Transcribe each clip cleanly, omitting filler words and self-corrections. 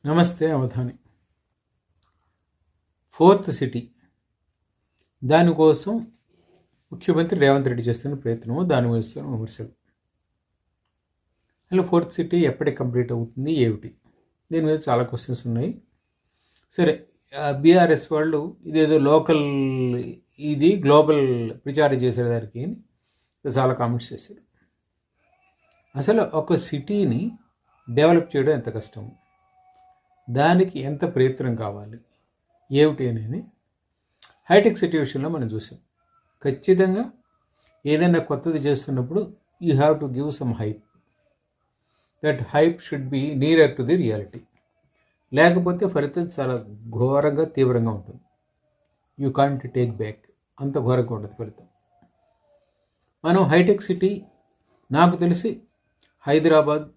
నమస్తే Avadhani. Fourth city దానికోసం ముఖ్యమంత్రి రేవంత్ రెడ్డి చేస్తున్న ప్రయత్నము, దాని వేస్తున్న విమర్శలు. అలా ఫోర్త్ సిటీ ఎప్పటికి కంప్లీట్ అవుతుంది, ఏమిటి? దీని మీద చాలా క్వశ్చన్స్ ఉన్నాయి. సరే, బీఆర్ఎస్ వాళ్ళు ఇదేదో లోకల్, ఇది గ్లోబల్ ప్రచారం చేసేదానికి చాలా కామెంట్స్ చేశారు. అసలు ఒక సిటీని డెవలప్ చేయడం ఎంత కష్టం, దానికి ఎంత ప్రయత్నం కావాలి, ఏమిటి అనేది హైటెక్ సిటీ విషయంలో మనం చూసాం. ఖచ్చితంగా ఏదైనా కొత్తది చేస్తున్నప్పుడు you have to give some hype. That hype should be nearer to the reality. లేకపోతే ఫలితం చాలా ఘోరంగా, తీవ్రంగా ఉంటుంది. You can't take back. అంత ఘోరంగా ఉంటుంది ఫలితం. మనం హైటెక్ సిటీ, నాకు తెలిసి హైదరాబాద్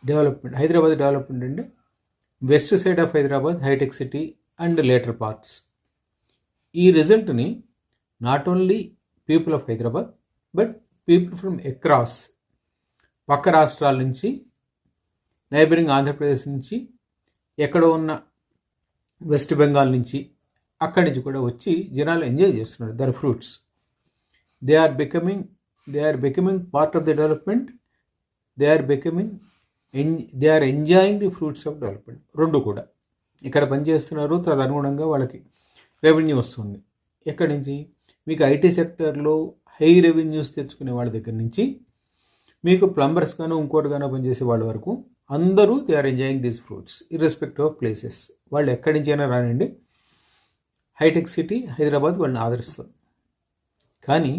డెవలప్మెంట్ అంటే వెస్ట్ సైడ్ ఆఫ్ హైదరాబాద్, హైటెక్ సిటీ అండ్ లేటర్ పార్ట్స్. ఈ రిజల్ట్ని not only people of Hyderabad but people from across, పక్క రాష్ట్రాల నుంచి, నైబరింగ్ ఆంధ్రప్రదేశ్ నుంచి, ఎక్కడో ఉన్న వెస్ట్ బెంగాల్ నుంచి, అక్కడి నుంచి కూడా వచ్చి జనాలు ఎంజాయ్ చేస్తున్నారు. Their fruits they are becoming part of the development. They are enjoying the fruits of development. రెండు కూడా ఇక్కడ పనిచేస్తున్నారు, తదనుగుణంగా వాళ్ళకి రెవెన్యూ వస్తుంది. ఎక్కడి నుంచి? మీకు ఐటీ సెక్టర్లో హై రెవెన్యూస్ తెచ్చుకునే వాళ్ళ దగ్గర నుంచి, మీకు ప్లంబర్స్ గానో ఇంకోటి గానో పనిచేసే వాళ్ళ వరకు అందరూ they are enjoying these fruits irrespective of places. వాళ్ళు ఎక్కడి నుంచి అయినా రానండి, హైటెక్ సిటీ హైదరాబాద్ వాళ్ళని ఆదరిస్తుంది. కానీ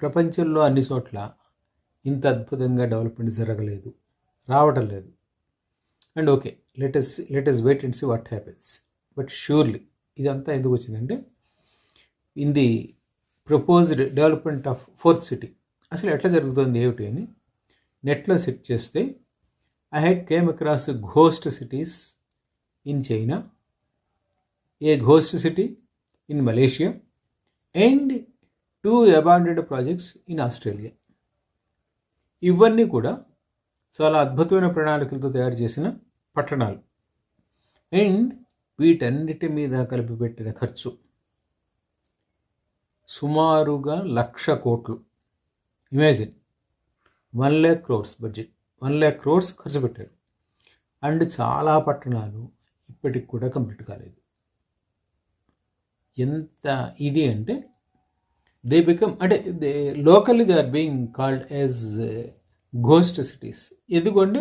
ప్రపంచంలో అన్ని చోట్ల ఇంత అద్భుతంగా డెవలప్మెంట్ జరగలేదు, రావటం లేదు. And okay, let us wait and see what happens. But surely ఇదంతా ఎందుకు వచ్చిందంటే, in the proposed development of fourth city అసలు ఎట్లా జరుగుతుంది, ఏమిటి అని నెట్లో సెర్చ్ చేస్తే I had came across ghost cities in China, a ghost city in Malaysia and 2 abandoned projects in Australia. ఇవన్నీ కూడా చాలా అద్భుతమైన ప్రణాళికలతో తయారు చేసిన పట్టణాలు. అండ్ వీటన్నిటి మీద కలిపి పెట్టిన ఖర్చు సుమారుగా 1,00,000 కోట్లు. ఇమాజిన్, 1,00,000 crores బడ్జెట్, 1,00,000 crores ఖర్చు పెట్టారు. అండ్ చాలా పట్టణాలు ఇప్పటికి కూడా కంప్లీట్ కాలేదు. ఎంత ఇది అంటే దే బికమ్, అంటే locally they are being called as ghost cities. ఎందుకంటే